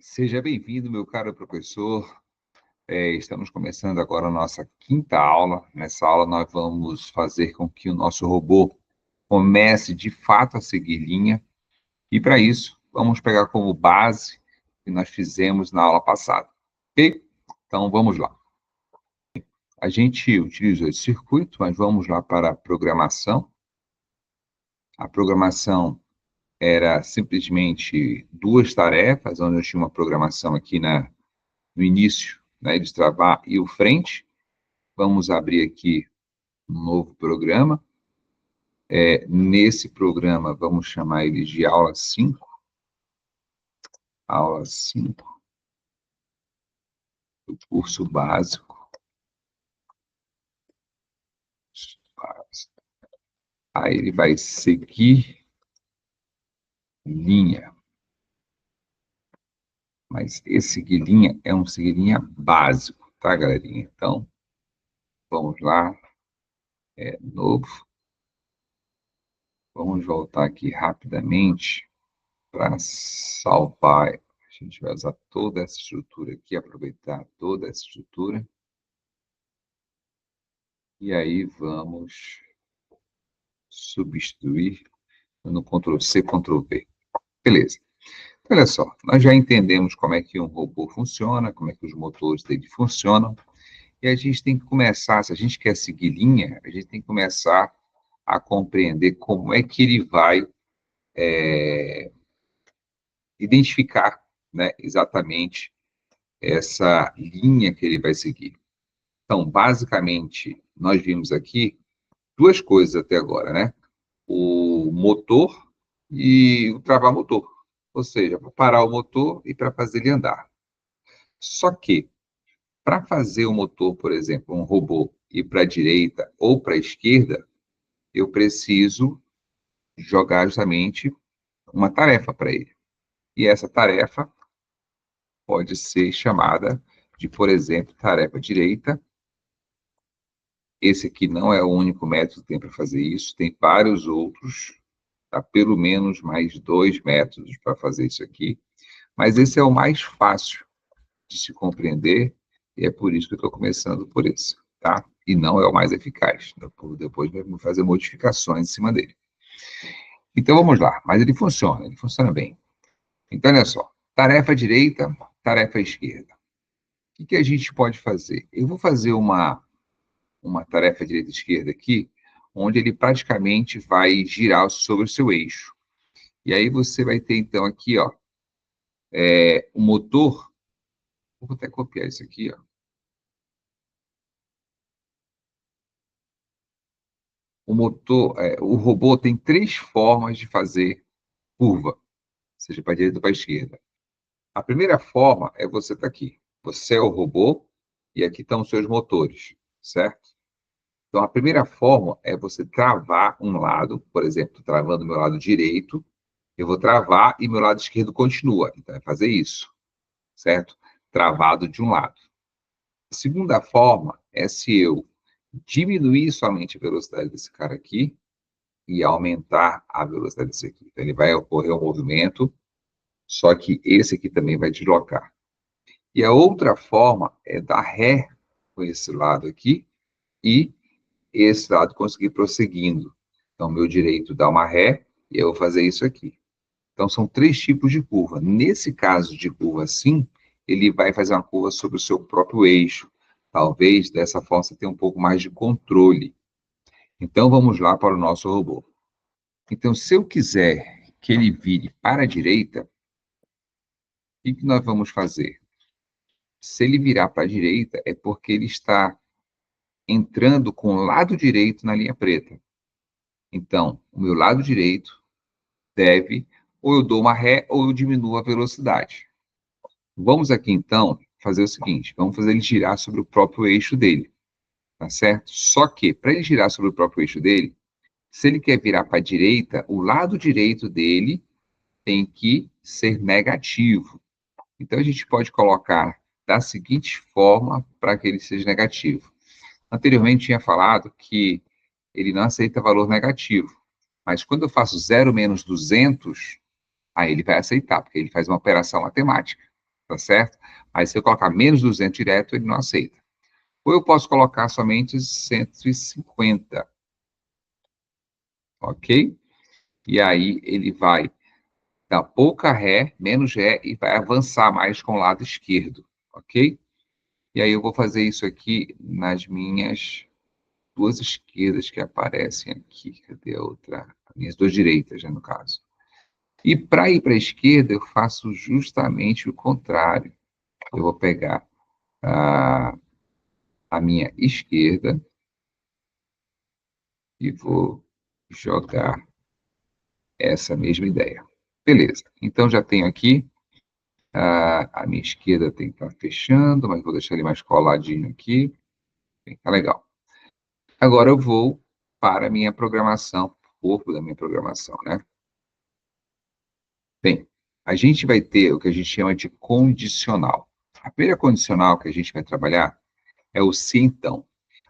Seja bem-vindo, meu caro professor. Estamos começando agora a nossa quinta aula. Nessa aula, nós vamos fazer com que o nosso robô comece de fato a seguir linha. E para isso, vamos pegar como base o que nós fizemos na aula passada. Ok? Então, vamos lá. A gente utilizou esse circuito, mas vamos lá para a programação. A programação era simplesmente duas tarefas, onde eu tinha uma programação aqui no início, né, de travar e o frente. Vamos abrir aqui um novo programa. Nesse programa, vamos chamar ele de aula 5. Aula 5 do curso básico. Aí ele vai seguir linha. Mas esse seguir linha é um seguir linha básico, tá, galerinha? Então, vamos lá. Novo. Vamos voltar aqui rapidamente para salvar. A gente vai usar toda essa estrutura aqui, aproveitar toda essa estrutura. E aí vamos substituir no Ctrl+C, Ctrl+V. Beleza. Então, olha só, nós já entendemos como é que um robô funciona, como é que os motores dele funcionam, e a gente tem que começar, se a gente quer seguir linha, a gente tem que começar a compreender como é que ele vai identificar, né, exatamente essa linha que ele vai seguir. Então, basicamente, nós vimos aqui duas coisas até agora, né? O motor e o travar motor. Ou seja, para parar o motor e para fazer ele andar. Só que, para fazer o motor, por exemplo, um robô, ir para a direita ou para a esquerda, eu preciso jogar justamente uma tarefa para ele. E essa tarefa pode ser chamada de, por exemplo, tarefa direita. Esse aqui não é o único método que tem para fazer isso, tem vários outros, tá? Pelo menos mais 2 métodos para fazer isso aqui, mas esse é o mais fácil de se compreender, e é por isso que eu estou começando por esse, tá? E não é o mais eficaz, depois vamos fazer modificações em cima dele. Então, vamos lá, mas ele funciona bem. Então, olha só, tarefa direita, tarefa esquerda. O que a gente pode fazer? Eu vou fazer uma tarefa direita e esquerda aqui, onde ele praticamente vai girar sobre o seu eixo. E aí você vai ter, então, aqui, ó, o motor. Vou até copiar isso aqui, ó. O robô tem 3 formas de fazer curva, seja para a direita ou para a esquerda. A primeira forma é você estar aqui. Você é o robô e aqui estão os seus motores, certo? Então, a primeira forma é você travar um lado, por exemplo, travando o meu lado direito, eu vou travar e meu lado esquerdo continua. Então, é fazer isso, certo? Travado de um lado. A segunda forma é se eu diminuir somente a velocidade desse cara aqui e aumentar a velocidade desse aqui. Então, ele vai ocorrer um movimento, só que esse aqui também vai deslocar. E a outra forma é dar ré com esse lado aqui e esse lado conseguir prosseguindo. Então, meu direito dá uma ré e eu vou fazer isso aqui. Então, são 3 tipos de curva. Nesse caso de curva assim, ele vai fazer uma curva sobre o seu próprio eixo. Talvez, dessa forma, você tenha um pouco mais de controle. Então, vamos lá para o nosso robô. Então, se eu quiser que ele vire para a direita, o que nós vamos fazer? Se ele virar para a direita, é porque ele está entrando com o lado direito na linha preta. Então, o meu lado direito deve, ou eu dou uma ré, ou eu diminuo a velocidade. Vamos aqui, então, fazer o seguinte, vamos fazer ele girar sobre o próprio eixo dele, tá certo? Só que, para ele girar sobre o próprio eixo dele, se ele quer virar para a direita, o lado direito dele tem que ser negativo. Então, a gente pode colocar da seguinte forma para que ele seja negativo. Anteriormente, tinha falado que ele não aceita valor negativo, mas quando eu faço 0 menos 200, aí ele vai aceitar, porque ele faz uma operação matemática. tá certo? Aí se eu colocar menos 200 direto, ele não aceita. Ou eu posso colocar somente 150, ok? E aí ele vai dar pouca ré, menos ré, e vai avançar mais com o lado esquerdo, ok? E aí eu vou fazer isso aqui nas minhas duas esquerdas que aparecem aqui. Cadê a outra? As minhas duas direitas, né, no caso. E para ir para a esquerda, eu faço justamente o contrário. Eu vou pegar a minha esquerda e vou jogar essa mesma ideia. Beleza. Então, já tenho aqui, a minha esquerda tem que estar fechando, mas vou deixar ele mais coladinho aqui. Tá legal. Agora eu vou para a minha programação, o corpo da minha programação, né? Bem, a gente vai ter o que a gente chama de condicional. A primeira condicional que a gente vai trabalhar é o se então.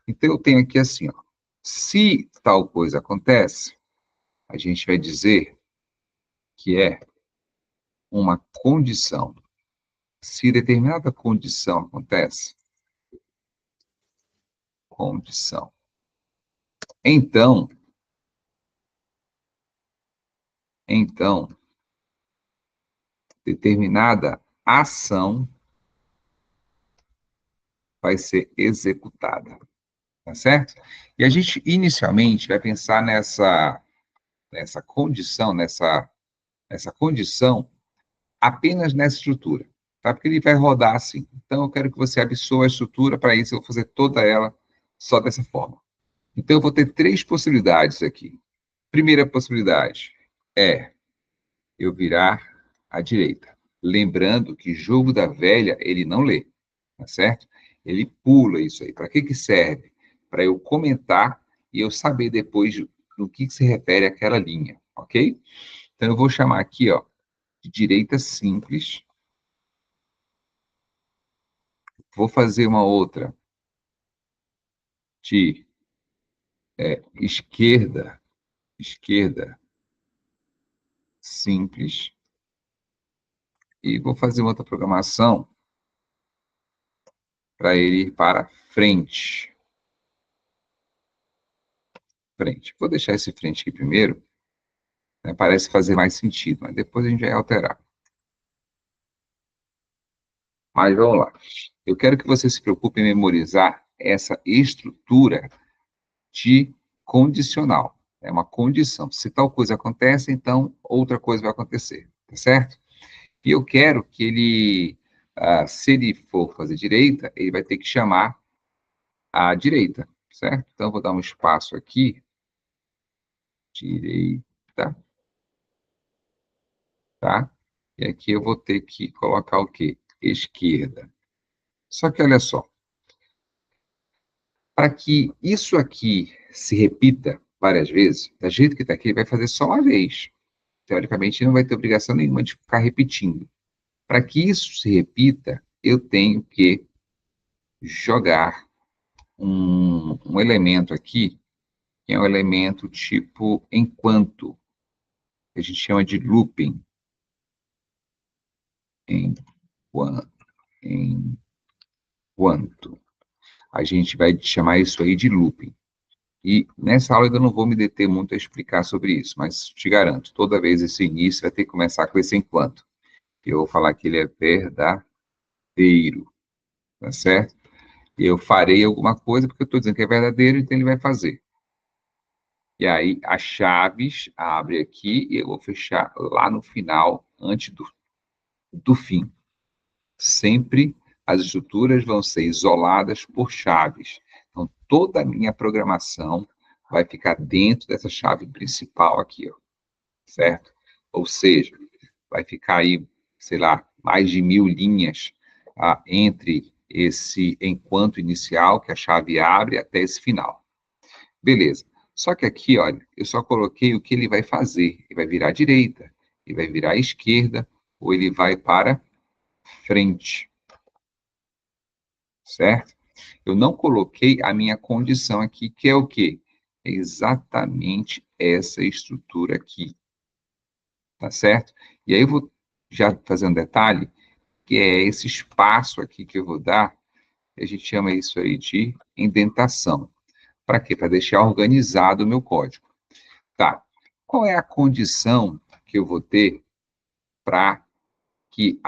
Então, eu tenho aqui assim, ó, se tal coisa acontece, a gente vai dizer que é uma condição. Se determinada condição acontece, condição. Então, então, determinada ação vai ser executada, tá certo? E a gente inicialmente vai pensar nessa condição, nessa condição apenas nessa estrutura, tá? Porque ele vai rodar assim. Então, eu quero que você absorva a estrutura, para isso eu vou fazer toda ela só dessa forma. Então, eu vou ter três possibilidades aqui. Primeira possibilidade é eu virar à direita. Lembrando que jogo da velha, ele não lê, tá certo? Ele pula isso aí. Para que que serve? Para eu comentar e eu saber depois no que se refere aquela linha, ok? Então, eu vou chamar aqui, ó, de direita simples. Vou fazer uma outra de esquerda, esquerda simples. E vou fazer outra programação para ele ir para frente. Frente. Vou deixar esse frente aqui primeiro, né, parece fazer mais sentido, mas depois a gente vai alterar. Mas vamos lá. Eu quero que você se preocupe em memorizar essa estrutura de condicional. É uma condição. Se tal coisa acontece, então outra coisa vai acontecer, tá certo? E eu quero que ele, se ele for fazer direita, ele vai ter que chamar a direita, certo? Então, eu vou dar um espaço aqui, direita, tá? E aqui eu vou ter que colocar o quê? Esquerda. Só que olha só, para que isso aqui se repita várias vezes, da jeito que está aqui, ele vai fazer só uma vez. Teoricamente, não vai ter obrigação nenhuma de ficar repetindo. Para que isso se repita, eu tenho que jogar um elemento aqui, que é um elemento tipo enquanto, que a gente chama de looping. Enquanto. Enquanto. A gente vai chamar isso aí de looping. E nessa aula eu não vou me deter muito a explicar sobre isso, mas te garanto, toda vez esse início vai ter que começar com esse enquanto. Eu vou falar que ele é verdadeiro, tá certo? E eu farei alguma coisa porque eu estou dizendo que é verdadeiro, então ele vai fazer. E aí, as chaves abre aqui e eu vou fechar lá no final, antes do fim. Sempre as estruturas vão ser isoladas por chaves. Então, toda a minha programação vai ficar dentro dessa chave principal aqui, ó, certo? Ou seja, vai ficar aí, sei lá, mais de 1000 linhas entre esse enquanto inicial, que a chave abre, até esse final. Beleza. Só que aqui, olha, eu só coloquei o que ele vai fazer. Ele vai virar à direita, ele vai virar à esquerda, ou ele vai para frente, certo? Eu não coloquei a minha condição aqui, que é o quê? É exatamente essa estrutura aqui, tá certo? E aí eu vou já fazer um detalhe, que é esse espaço aqui que eu vou dar, a gente chama isso aí de indentação. Para quê? Para deixar organizado o meu código. Tá. Qual é a condição que eu vou ter para que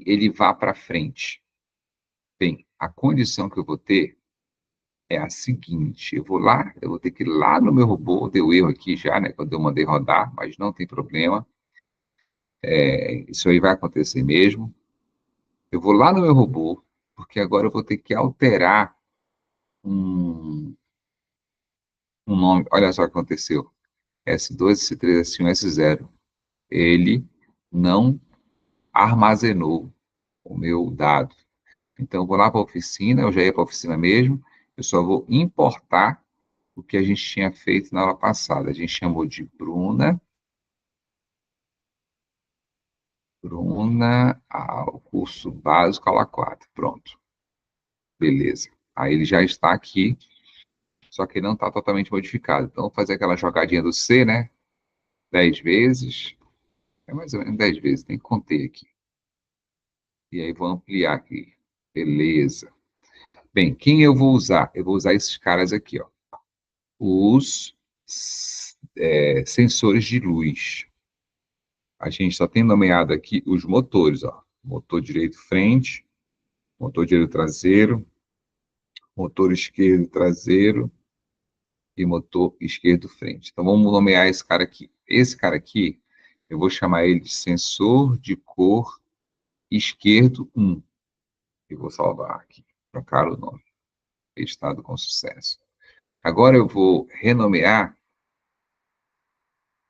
ele vá para frente? Bem, a condição que eu vou ter é a seguinte: eu vou ter que ir lá no meu robô, deu erro aqui já, né, quando eu mandei rodar, mas não tem problema, isso aí vai acontecer mesmo. Eu vou lá no meu robô, porque agora eu vou ter que alterar um, um nome. Olha só o que aconteceu: S2, S3, S1, S0. Ele não armazenou o meu dado. Então, eu vou lá para a oficina, eu já ia para a oficina mesmo, eu só vou importar o que a gente tinha feito na aula passada. A gente chamou de Bruna, o curso básico, aula 4. Pronto, beleza. Aí ele já está aqui, só que não está totalmente modificado. Então, vou fazer aquela jogadinha do C, né? 10 vezes, é mais ou menos 10 vezes, tem que conter aqui. E aí vou ampliar aqui, beleza. Bem, quem eu vou usar? Eu vou usar esses caras aqui, ó. Os sensores de luz. A gente só tem nomeado aqui os motores, ó. Motor direito frente, motor direito traseiro, motor esquerdo traseiro e motor esquerdo frente. Então vamos nomear esse cara aqui. Esse cara aqui, eu vou chamar ele de sensor de cor esquerdo 1. E vou salvar aqui, trocar o nome. Testado com sucesso. Agora eu vou renomear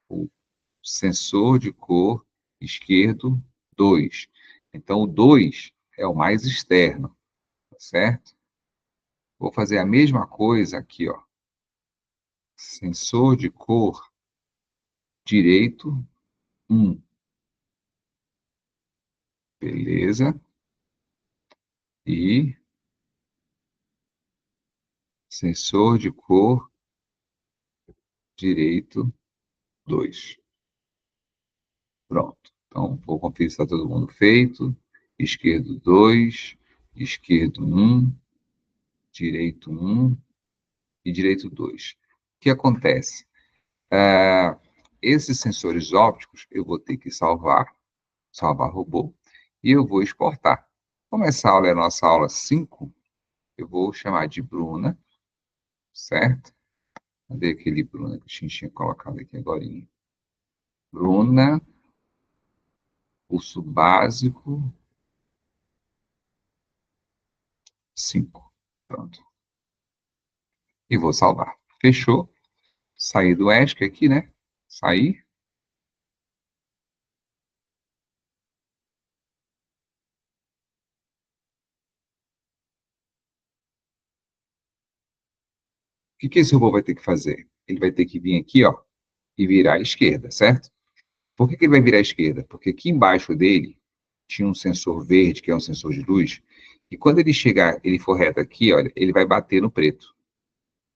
o sensor de cor esquerdo 2. Então, o 2 é o mais externo, tá certo? Vou fazer a mesma coisa aqui, ó. Sensor de cor direito 1. Beleza. E sensor de cor direito 2. Pronto. Então, vou conferir se está todo mundo feito. Esquerdo 2, esquerdo 1, direito 1 e direito 2. O que acontece? Esses sensores ópticos eu vou ter que salvar robô, e eu vou exportar. Como essa aula é a nossa aula 5, eu vou chamar de Bruna, certo? Cadê aquele Bruna que a gente tinha colocado aqui agora? Bruna, curso básico 5. Pronto. E vou salvar. Fechou. Saí do ESC aqui, né? Saí. O que esse robô vai ter que fazer? Ele vai ter que vir aqui, ó, e virar à esquerda, certo? Por que ele vai virar à esquerda? Porque aqui embaixo dele tinha um sensor verde, que é um sensor de luz, e quando ele chegar, ele for reto aqui, olha, ele vai bater no preto.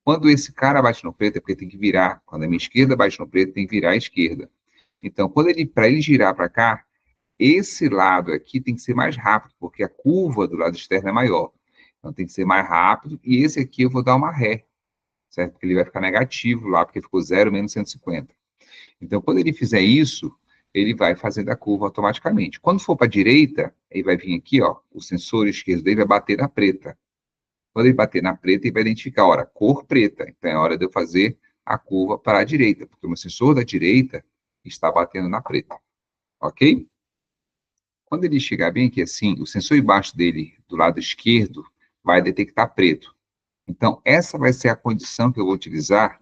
Quando esse cara bate no preto, é porque tem que virar. Quando a minha esquerda bate no preto, tem que virar à esquerda. Então, para ele girar para cá, esse lado aqui tem que ser mais rápido, porque a curva do lado externo é maior. Então, tem que ser mais rápido, e esse aqui eu vou dar uma ré, certo? Porque ele vai ficar negativo lá, porque ficou 0 menos 150. Então, quando ele fizer isso, ele vai fazendo a curva automaticamente. Quando for para a direita, ele vai vir aqui, ó, o sensor esquerdo dele vai bater na preta. Quando ele bater na preta, ele vai identificar, olha, cor preta. Então, é hora de eu fazer a curva para a direita, porque o meu sensor da direita está batendo na preta. Ok? Quando ele chegar bem aqui assim, o sensor embaixo dele, do lado esquerdo, vai detectar preto. Então, essa vai ser a condição que eu vou utilizar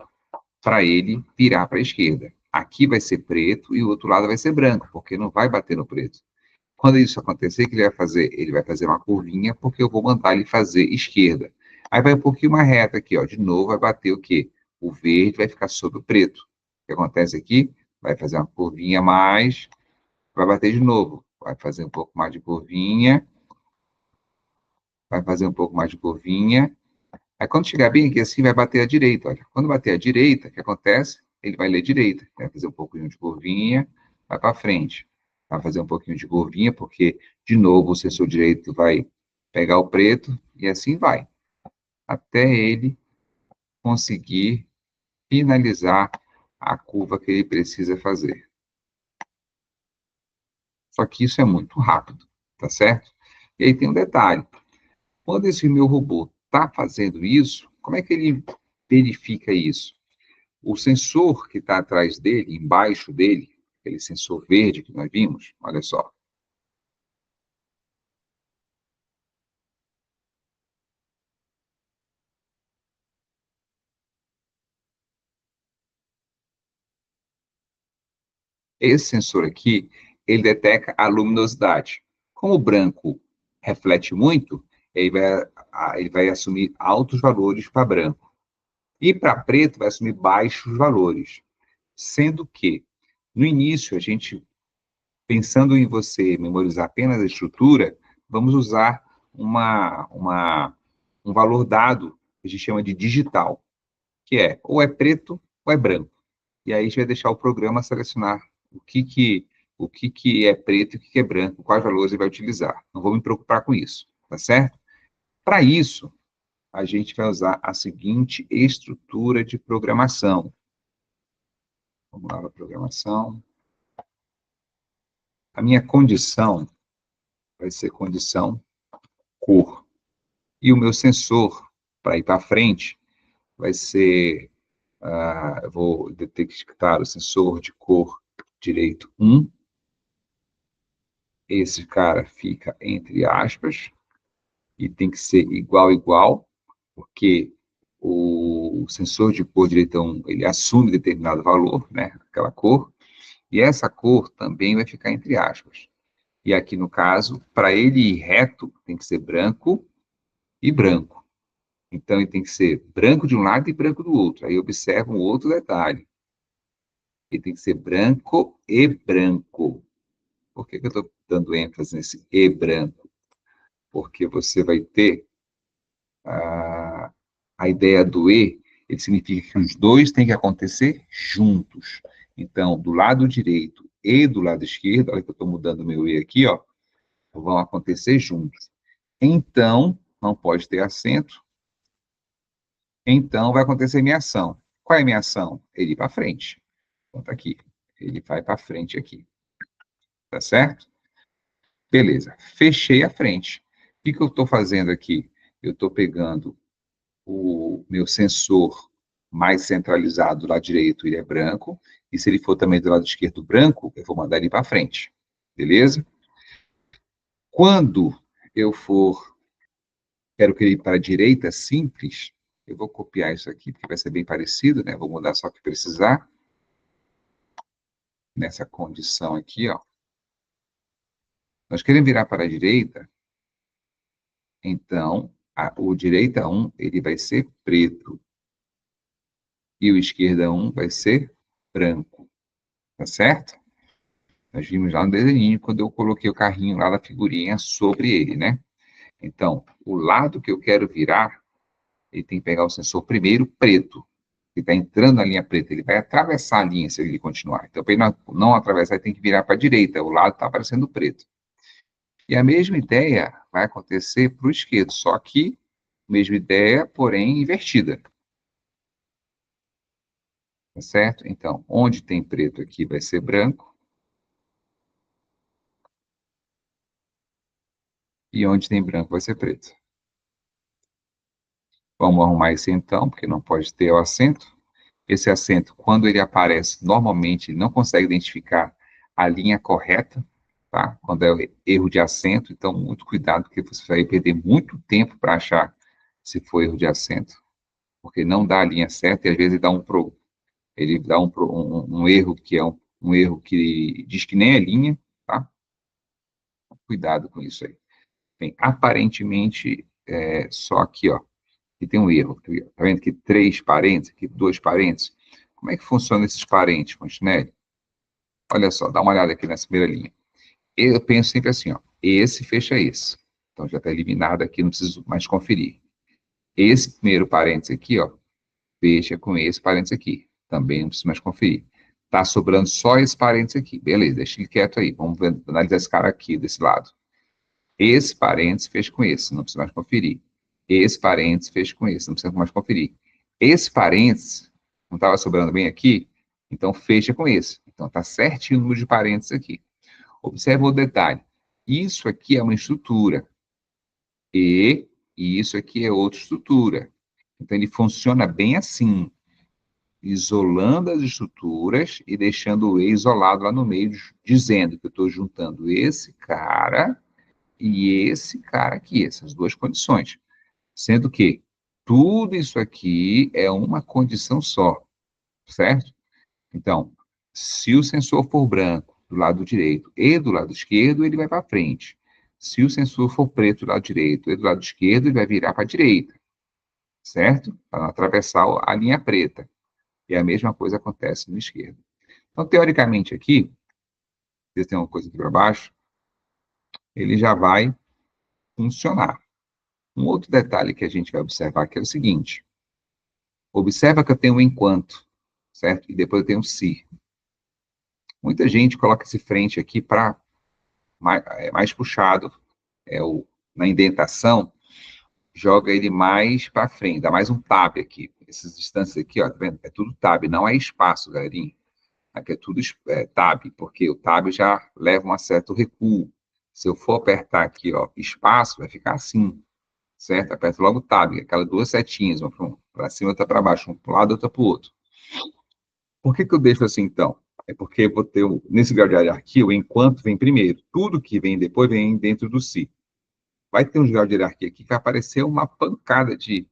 para ele virar para a esquerda. Aqui vai ser preto e o outro lado vai ser branco, porque não vai bater no preto. Quando isso acontecer, o que ele vai fazer? Ele vai fazer uma curvinha, porque eu vou mandar ele fazer esquerda. Aí vai um pouquinho mais reta aqui, ó. De novo vai bater o quê? O verde vai ficar sobre o preto. O que acontece aqui? Vai fazer uma curvinha mais, vai bater de novo. Vai fazer um pouco mais de curvinha, vai fazer um pouco mais de curvinha. Aí quando chegar bem aqui assim, vai bater à direita, olha. Quando bater à direita, o que acontece? Ele vai ler direita. Vai fazer um pouquinho de curvinha, vai para frente. vai fazer um pouquinho de curvinha, porque, de novo, o sensor direito vai pegar o preto, e assim vai, até ele conseguir finalizar a curva que ele precisa fazer. Só que isso é muito rápido, tá certo? E aí tem um detalhe. Quando esse meu robô está fazendo isso, como é que ele verifica isso? O sensor que está atrás dele, embaixo dele, aquele sensor verde que nós vimos, olha só. Esse sensor aqui, ele detecta a luminosidade. Como o branco reflete muito, ele vai assumir altos valores para branco. E para preto, vai assumir baixos valores. Sendo que, no início, a gente, pensando em você memorizar apenas a estrutura, vamos usar um valor dado, que a gente chama de digital, que é ou é preto ou é branco. E aí a gente vai deixar o programa selecionar o que é preto e o que é branco, quais valores ele vai utilizar. Não vou me preocupar com isso, tá certo? Para isso, a gente vai usar a seguinte estrutura de programação. Vamos lá para a programação. A minha condição vai ser condição cor. E o meu sensor, para ir para frente, vai ser, eu vou detectar o sensor de cor direito 1. Esse cara fica entre aspas, e tem que ser igual, igual, porque o sensor de cor direito 1, ele assume determinado valor, né, aquela cor, e essa cor também vai ficar entre aspas. E aqui, no caso, para ele ir reto, tem que ser branco e branco. Então, ele tem que ser branco de um lado e branco do outro. Aí, observa um outro detalhe. Ele tem que ser branco e branco. Por que eu estou dando ênfase nesse e branco? Porque você vai ter a ideia do e, ele significa que os dois têm que acontecer juntos. Então, do lado direito e do lado esquerdo, olha que eu estou mudando o meu e aqui, ó, vão acontecer juntos. Então, não pode ter acento. Então, vai acontecer minha ação. Qual é a minha ação? Ele ir para frente. Então, tá aqui. Ele vai para frente aqui. Tá certo? Beleza. Fechei a frente. O que eu estou fazendo aqui? Eu estou pegando o meu sensor mais centralizado do lado direito, ele é branco. E se ele for também do lado esquerdo branco, eu vou mandar ele para frente. Beleza? Quando eu for, quero que ele para a direita simples, eu vou copiar isso aqui, porque vai ser bem parecido, né? Vou mudar só o que precisar. Nessa condição aqui, ó. Nós queremos virar para a direita, então, o direita 1, ele vai ser preto. E o esquerda 1 vai ser branco. Tá certo? Nós vimos lá no desenho, quando eu coloquei o carrinho lá da figurinha sobre ele, né? Então, o lado que eu quero virar, ele tem que pegar o sensor primeiro preto. Ele está entrando na linha preta, ele vai atravessar a linha se ele continuar. Então, para ele não atravessar, ele tem que virar para a direita, o lado está aparecendo preto. E a mesma ideia vai acontecer para o esquerdo, só que mesma ideia, porém invertida. Tá certo? Então, onde tem preto aqui vai ser branco. E onde tem branco vai ser preto. Vamos arrumar isso então, porque não pode ter o acento. Esse acento, quando ele aparece, normalmente ele não consegue identificar a linha correta, tá? Quando é erro de acento, então muito cuidado, porque você vai perder muito tempo para achar se foi erro de acento, porque não dá a linha certa e às vezes ele dá um erro que é um erro que diz que nem é linha, tá? Cuidado com isso aí. Bem, aparentemente, só aqui, ó, que tem um erro. Tá vendo que 3 parênteses, aqui 2 parênteses? Como é que funciona esses parênteses, Fontenelle? Olha só, dá uma olhada aqui nessa primeira linha. Eu penso sempre assim, ó, esse fecha esse. Então já está eliminado aqui, não preciso mais conferir. Esse primeiro parênteses aqui, ó, fecha com esse parênteses aqui. Também não preciso mais conferir. Tá sobrando só esse parênteses aqui. Beleza, deixa ele quieto aí. Vamos analisar esse cara aqui, desse lado. Esse parênteses fez com esse, não precisa mais conferir. Esse parênteses fez com esse, não precisa mais conferir. Esse parênteses, não estava sobrando bem aqui, então fecha com esse. Então está certinho o número de parênteses aqui. Observe o detalhe. Isso aqui é uma estrutura. E isso aqui é outra estrutura. Então ele funciona bem assim, isolando as estruturas e deixando o E isolado lá no meio, dizendo que eu estou juntando esse cara e esse cara aqui, essas duas condições. Sendo que tudo isso aqui é uma condição só, certo? Então, se o sensor for branco do lado direito e do lado esquerdo, ele vai para frente. Se o sensor for preto do lado direito e do lado esquerdo, ele vai virar para a direita, certo? Para não atravessar a linha preta. E a mesma coisa acontece no esquerdo. Então, teoricamente aqui, se tem uma coisa aqui para baixo, ele já vai funcionar. Um outro detalhe que a gente vai observar aqui é o seguinte. Observa que eu tenho um enquanto, certo? E depois eu tenho um se. Muita gente coloca esse frente aqui para mais puxado, na indentação, joga ele mais para frente, dá mais um tab aqui. Essas distâncias aqui, ó, tá vendo? É tudo tab, não é espaço, galerinha. Aqui é tudo tab, porque o tab já leva um certo recuo. Se eu for apertar aqui, ó, espaço, vai ficar assim, certo? Aperto logo o tab, aquelas duas setinhas, uma para cima, outra para baixo, um para um lado, outra para o outro. Por que eu deixo assim, então? É porque eu vou ter, nesse grau de hierarquia, o enquanto vem primeiro. Tudo que vem depois vem dentro do si. Vai ter um grau de hierarquia aqui que vai aparecer uma pancada de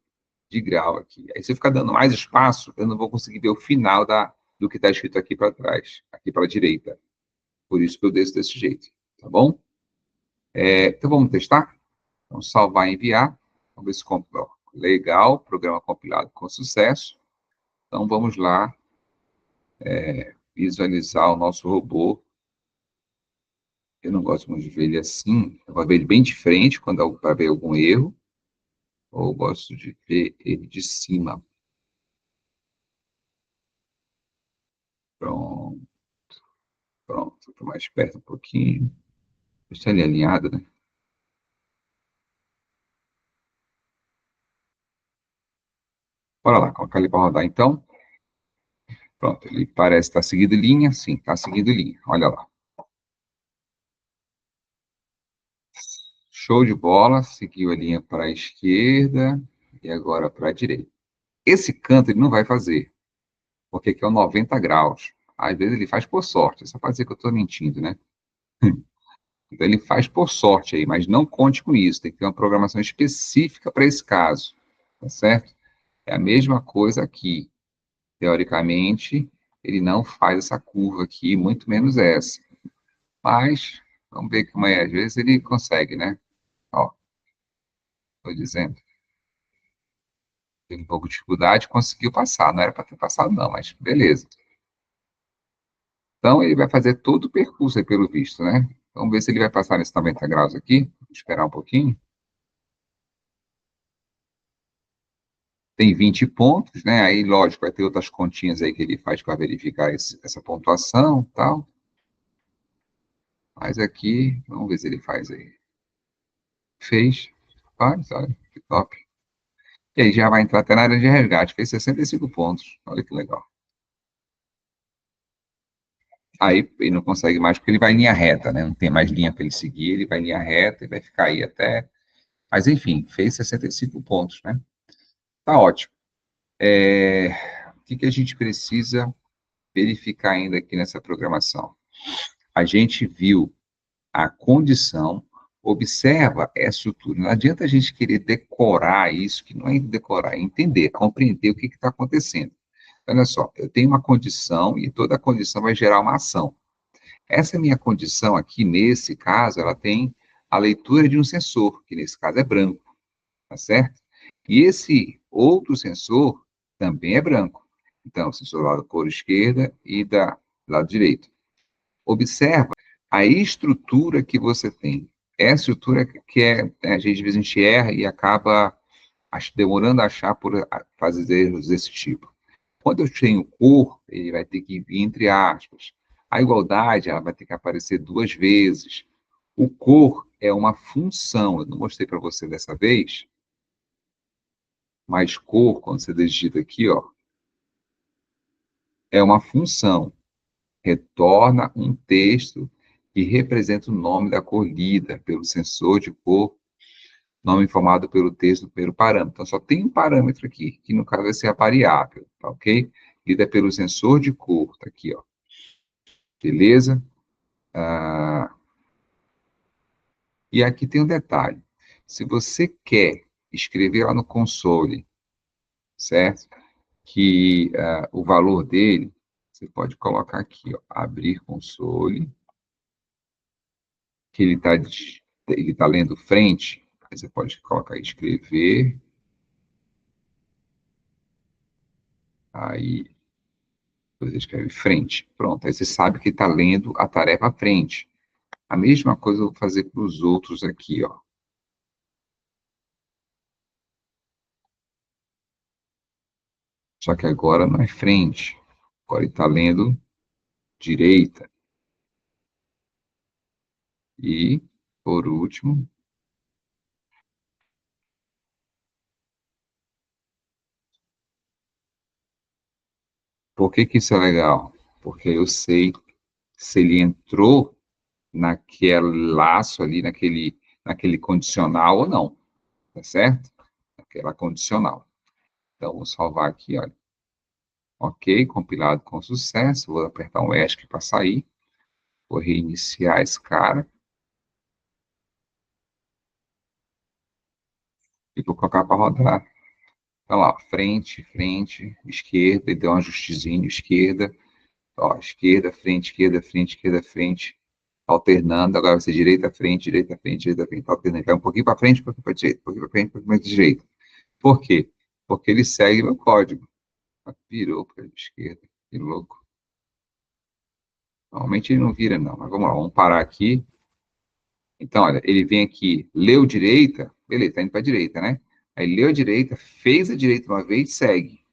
grau aqui. Aí, se eu ficar dando mais espaço, eu não vou conseguir ver o final do que está escrito aqui para trás, aqui para a direita. Por isso que eu desço desse jeito, tá bom? Então, vamos testar? Vamos salvar e enviar. Vamos ver se compila. Legal, programa compilado com sucesso. Então, vamos lá visualizar o nosso robô. Eu não gosto muito de ver ele assim. Eu vou ver ele bem de frente quando vai ver algum erro. Ou gosto de ver ele de cima. Pronto, pronto. Estou mais perto um pouquinho. Deixa ele alinhado, né? Bora lá, colocar ele para rodar então. Pronto, ele parece estar seguindo linha. Sim, está seguindo linha. Olha lá. Show de bola. Seguiu a linha para a esquerda e agora para a direita. Esse canto ele não vai fazer, porque aqui é o 90 graus. Às vezes ele faz por sorte. Só para dizer que eu estou mentindo, né? Então, ele faz por sorte aí, mas não conte com isso. Tem que ter uma programação específica para esse caso, tá certo? É a mesma coisa aqui. Teoricamente, ele não faz essa curva aqui, muito menos essa. Mas, vamos ver como é. Às vezes ele consegue, né? Ó, estou dizendo. Teve um pouco de dificuldade, conseguiu passar. Não era para ter passado, não, mas beleza. Então, ele vai fazer todo o percurso aí, pelo visto, né? Vamos ver se ele vai passar nesses 90 graus aqui. Vou esperar um pouquinho. Tem 20 pontos, né? Aí, lógico, vai ter outras continhas aí que ele faz para verificar essa pontuação e tal. Mas aqui, vamos ver se ele faz aí. Fez. Faz, olha, que top. E aí já vai entrar até na área de resgate. Fez 65 pontos. Olha que legal. Aí ele não consegue mais porque ele vai em linha reta, né? Não tem mais linha para ele seguir, ele vai em linha reta e vai ficar aí até. Mas enfim, fez 65 pontos, né? Tá ótimo. O que a gente precisa verificar ainda aqui nessa programação? A gente viu a condição, observa essa estrutura. Não adianta a gente querer decorar isso, que não é decorar, é entender, compreender o que está acontecendo. Olha só, eu tenho uma condição e toda condição vai gerar uma ação. Essa minha condição aqui, nesse caso, ela tem a leitura de um sensor, que nesse caso é branco, tá certo? E esse outro sensor também é branco. Então, o sensor lá da cor esquerda e da lado direito. Observa a estrutura que você tem. É a estrutura que às vezes a gente erra e acaba demorando a achar por fazer erros desse tipo. Quando eu tenho cor, ele vai ter que vir entre aspas. A igualdade, ela vai ter que aparecer 2 vezes. O cor é uma função. Eu não mostrei para você dessa vez, mas cor, quando você digita aqui, ó, é uma função. Retorna um texto que representa o nome da cor lida pelo sensor de cor, nome informado pelo texto do primeiro parâmetro. Então, só tem um parâmetro aqui, que no caso vai ser a variável, tá ok? Lida pelo sensor de cor, tá aqui, ó. Beleza? Ah, e aqui tem um detalhe. Se você quer escrever lá no console, certo? Que o valor dele, você pode colocar aqui, ó, abrir console, que ele tá lendo frente, aí você pode colocar escrever, aí você escreve frente. Pronto, aí você sabe que está lendo a tarefa à frente. A mesma coisa eu vou fazer para os outros aqui, ó. Só que agora não é frente. Agora ele está lendo direita. E, por último, por que que isso é legal? Porque eu sei se ele entrou naquele laço ali, naquele condicional ou não, tá certo? Aquela condicional. Então, vou salvar aqui, olha. Ok, compilado com sucesso. Vou apertar um ESC para sair. Vou reiniciar esse cara. E vou colocar para rodar. Então, lá, frente, frente, esquerda, e deu um ajustezinho, esquerda, ó, esquerda, frente, esquerda, frente, alternando. Agora vai ser direita, frente, direita, frente, direita, frente, alternando. Vai um pouquinho para frente, um pouquinho para direita, um pouquinho para frente, um pouquinho para direita. Por quê? Porque ele segue meu código. Virou para a esquerda. Que louco. Normalmente ele não vira, não. Mas vamos lá, vamos parar aqui. Então, olha, ele vem aqui, leu direita, beleza, tá indo para a direita, né? Aí leu a direita, fez a direita uma vez, segue.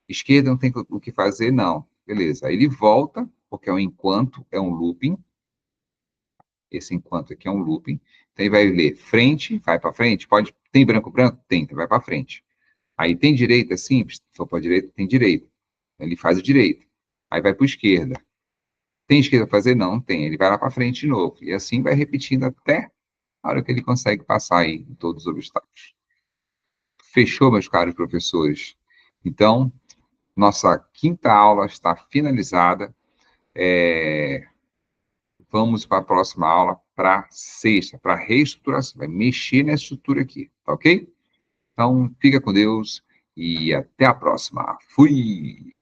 Esquerda não tem o que fazer, não. Beleza. Aí ele volta, porque é um enquanto, é um looping. Esse enquanto aqui é um looping. Então ele vai ler frente, vai para frente. Pode, tem branco, branco? Tem, então vai para frente. Aí tem direita, simples. Se for para direita, tem direita. Ele faz a direita. Aí vai para esquerda. Tem esquerda para fazer? Não, não tem. Ele vai lá para frente de novo. E assim vai repetindo até a hora que ele consegue passar aí em todos os obstáculos. Fechou, meus caros professores? Então, nossa quinta aula está finalizada. É, vamos para a próxima aula, para sexta, para reestruturação. Vai mexer nessa estrutura aqui, tá ok? Então, fica com Deus e até a próxima. Fui!